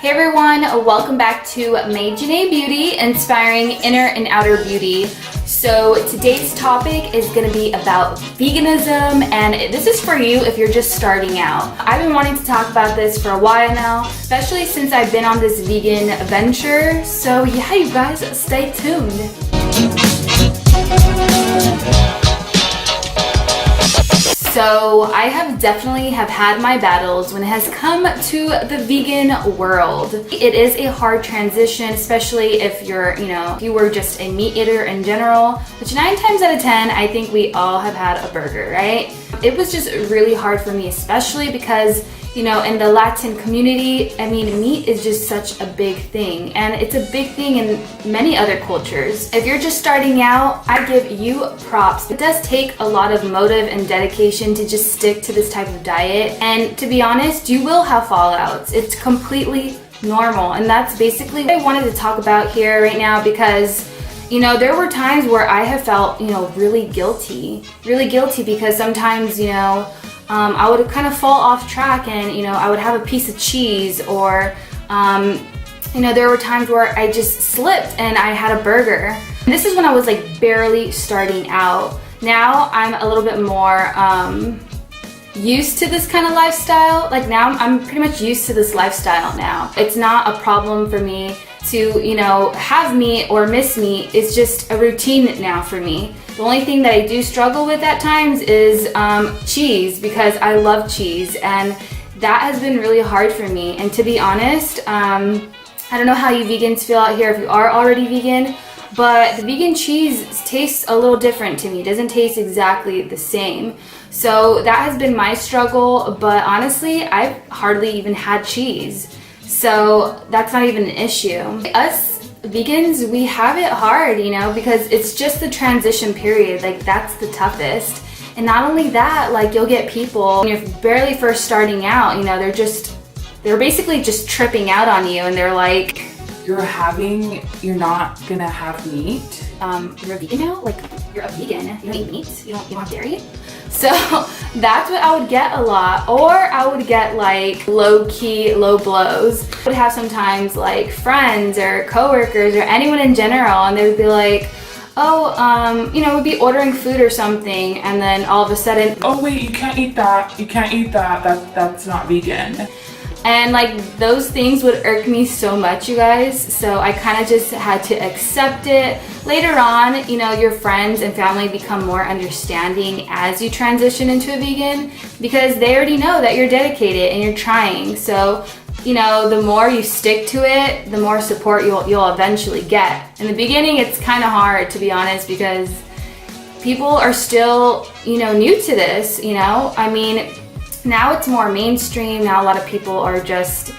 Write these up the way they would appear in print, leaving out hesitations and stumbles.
Hey everyone, welcome back to Mae Janae Beauty, inspiring inner and outer beauty. So today's topic is going to be about veganism, and this is for you if you're just starting out. I've been wanting to talk about this for a while now, especially since I've been on this vegan venture. So yeah, you guys, stay tuned. So I have definitely had my battles when it has come to the vegan world. It is a hard transition, especially if if you were just a meat eater in general, which 9 times out of 10, I think we all have had a burger, right? It was just really hard for me, especially because in the Latin community, meat is just such a big thing, and it's a big thing in many other cultures. If you're just starting out, I give you props. It does take a lot of motive and dedication to just stick to this type of diet, and to be honest, you will have fallouts. It's completely normal, and that's basically what I wanted to talk about here right now, because there were times where I have felt, really guilty because sometimes, I would kind of fall off track and, I would have a piece of cheese, or, there were times where I just slipped and I had a burger. And this is when I was like barely starting out. Now I'm a little bit more used to this kind of lifestyle. Like now I'm pretty much used to this lifestyle now. It's not a problem for me to, have meat or miss meat. It's just a routine now for me. The only thing that I do struggle with at times is cheese, because I love cheese, and that has been really hard for me. And to be honest, I don't know how you vegans feel out here if you are already vegan, but the vegan cheese tastes a little different to me. It doesn't taste exactly the same. So that has been my struggle, but honestly, I've hardly even had cheese. So that's not even an issue. Us vegans, we have it hard, because it's just the transition period. Like that's the toughest. And not only that, like you'll get people, when you're barely first starting out, they're basically just tripping out on you, and they're like, you're not gonna have meat. You're a vegan now? Like, you're a vegan, you don't eat meat, you don't have dairy? So that's what I would get a lot. Or I would get like low-key, low blows. I would have sometimes like friends or coworkers or anyone in general, and they would be like, oh, we'd be ordering food or something, and then all of a sudden, oh wait, you can't eat that, that's not vegan. And like those things would irk me so much, you guys. So I kind of just had to accept it. Later on, your friends and family become more understanding as you transition into a vegan, because they already know that you're dedicated and you're trying. So, the more you stick to it, the more support you'll eventually get. In the beginning, it's kind of hard, to be honest, because people are still, new to this, Now it's more mainstream. Now a lot of people are just,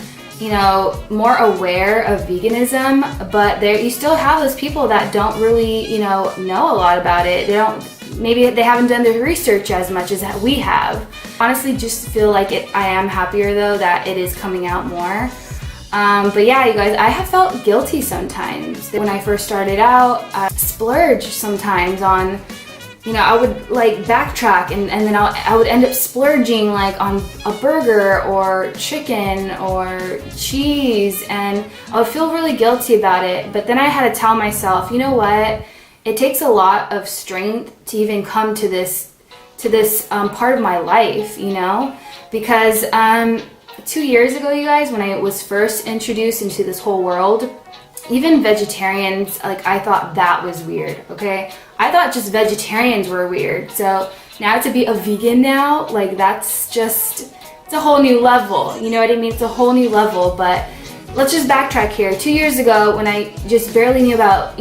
more aware of veganism, but you still have those people that don't really, know a lot about it. Maybe they haven't done the research as much as we have. Honestly, just feel like I am happier though that it is coming out more. But yeah, you guys, I have felt guilty sometimes. When I first started out, I splurged sometimes on, I would like backtrack and then I would end up splurging like on a burger or chicken or cheese, and I would feel really guilty about it. But then I had to tell myself, you know what? It takes a lot of strength to even come to this part of my life, because 2 years ago, you guys, when I was first introduced into this whole world, even vegetarians, like I thought that was weird, okay? I thought just vegetarians were weird. So now to be a vegan now, like it's a whole new level, you know what I mean? It's a whole new level. But let's just backtrack here. 2 years ago, when I just barely knew about,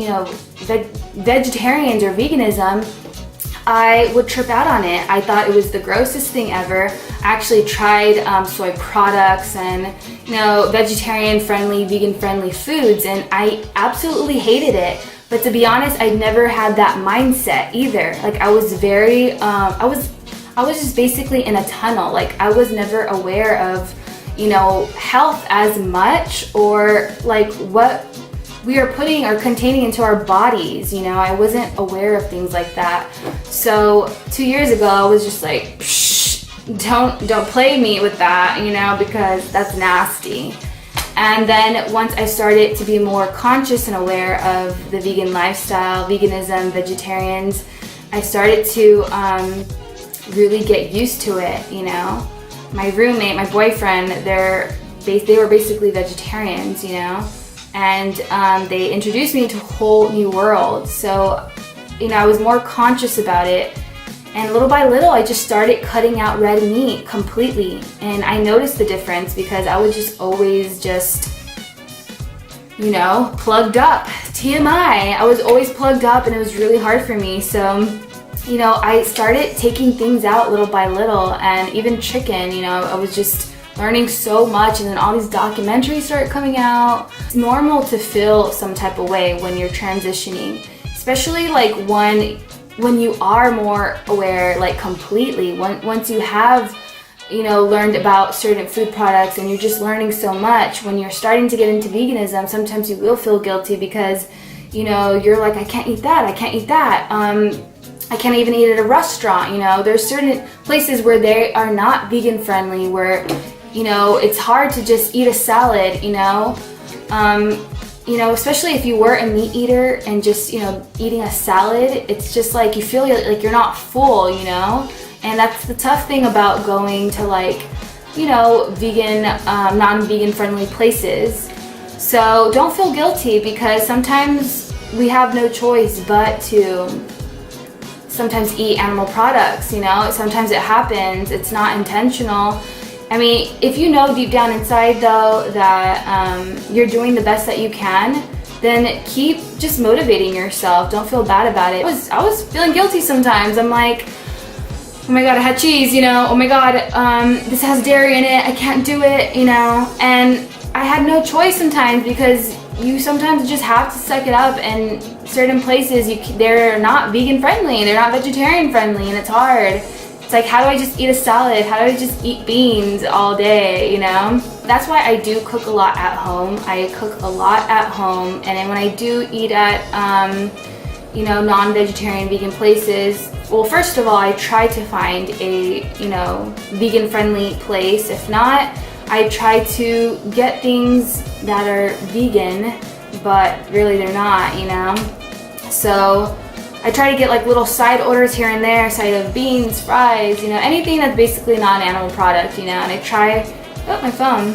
vegetarians or veganism, I would trip out on it. I thought it was the grossest thing ever. I actually tried soy products and vegetarian-friendly, vegan-friendly foods, and I absolutely hated it. But to be honest, I never had that mindset either. Like I was very, I was just basically in a tunnel. Like I was never aware of, health as much, or like what we are putting or containing into our bodies. I wasn't aware of things like that. So 2 years ago, I was just like, psh, don't play me with that, because that's nasty. And then once I started to be more conscious and aware of the vegan lifestyle, veganism, vegetarians, I started to really get used to it, you know. My roommate, my boyfriend, they were basically vegetarians, you know, and they introduced me to a whole new world. So, you know, I was more conscious about it, and little by little I just started cutting out red meat completely, and I noticed the difference because I was just always you know, plugged up. TMI, I was always plugged up, and it was really hard for me. So, you know, I started taking things out little by little, and even chicken, you know, I was just learning so much, and then all these documentaries started coming out. It's normal to feel some type of way when you're transitioning, especially like when you are more aware, like completely, once you have, you know, learned about certain food products and you're just learning so much. When you're starting to get into veganism, sometimes you will feel guilty because, you know, you're like, I can't eat that, I can't eat that. I can't even eat at a restaurant, you know. There's certain places where they are not vegan friendly, where, you know, it's hard to just eat a salad, you know. You know, especially if you were a meat eater and just, you know, eating a salad, it's just like you feel like you're not full, you know. And that's the tough thing about going to, like, you know, vegan, non-vegan friendly places. So don't feel guilty, because sometimes we have no choice but to sometimes eat animal products, you know. Sometimes it happens, it's not intentional. I mean, if you know deep down inside though that you're doing the best that you can, then keep just motivating yourself. Don't feel bad about it. I was feeling guilty sometimes. I'm like, oh my god, I had cheese, you know, oh my god, this has dairy in it, I can't do it, you know. And I had no choice sometimes, because you sometimes just have to suck it up, and certain places they're not vegan friendly, they're not vegetarian friendly, and it's hard. It's like, how do I just eat a salad? How do I just eat beans all day, you know? That's why I do cook a lot at home. I cook a lot at home, and then when I do eat at you know, non-vegetarian vegan places, well, first of all, I try to find a, you know, vegan friendly place. If not, I try to get things that are vegan, but really they're not, you know. So I try to get like little side orders here and there, side of beans, fries, you know, anything that's basically not an animal product, you know. And I try, oh, my phone,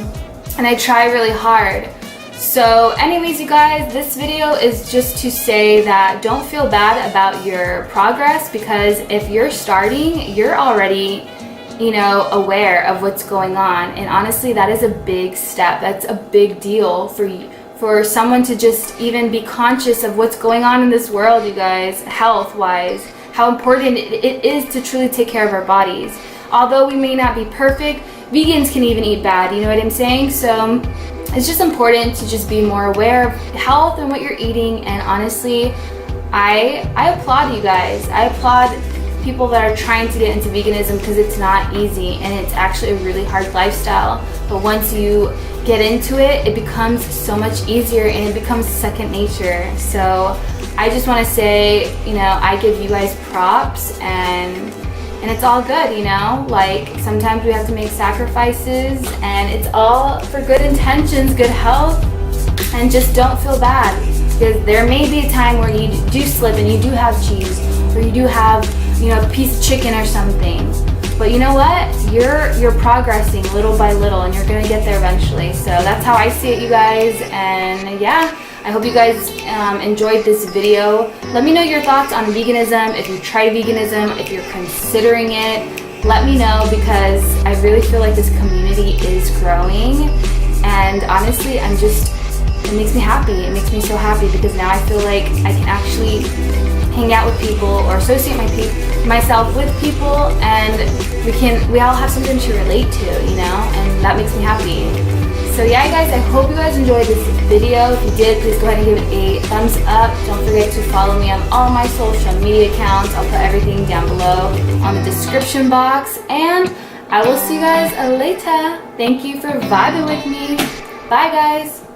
and I try really hard. So anyways, you guys, this video is just to say that don't feel bad about your progress, because if you're starting, you're already, you know, aware of what's going on. And honestly, that is a big step. That's a big deal for you, for someone to just even be conscious of what's going on in this world, you guys, health-wise, how important it is to truly take care of our bodies. Although we may not be perfect, vegans can even eat bad, you know what I'm saying? So it's just important to just be more aware of health and what you're eating. And honestly, I applaud you guys. I applaud people that are trying to get into veganism, because it's not easy, and it's actually a really hard lifestyle. But once you get into it, it becomes so much easier, and it becomes second nature. So I just want to say, you know, I give you guys props, and it's all good, you know. Like, sometimes we have to make sacrifices, and it's all for good intentions, good health, and just don't feel bad, because there may be a time where you do slip and you do have cheese, or you do have, you know, a piece of chicken or something. But you know what? You're progressing little by little, and you're gonna get there eventually. So that's how I see it, you guys. And yeah, I hope you guys enjoyed this video. Let me know your thoughts on veganism. If you tried veganism, if you're considering it, let me know, because I really feel like this community is growing. And honestly, it makes me happy. It makes me so happy, because now I feel like I can actually hang out with people or associate myself with people, and we all have something to relate to, you know, and that makes me happy. So yeah, guys, I hope you guys enjoyed this video. If you did, please go ahead and give it a thumbs up. Don't forget to follow me on all my social media accounts. I'll put everything down below on the description box, and I will see you guys later. Thank you for vibing with me. Bye, guys.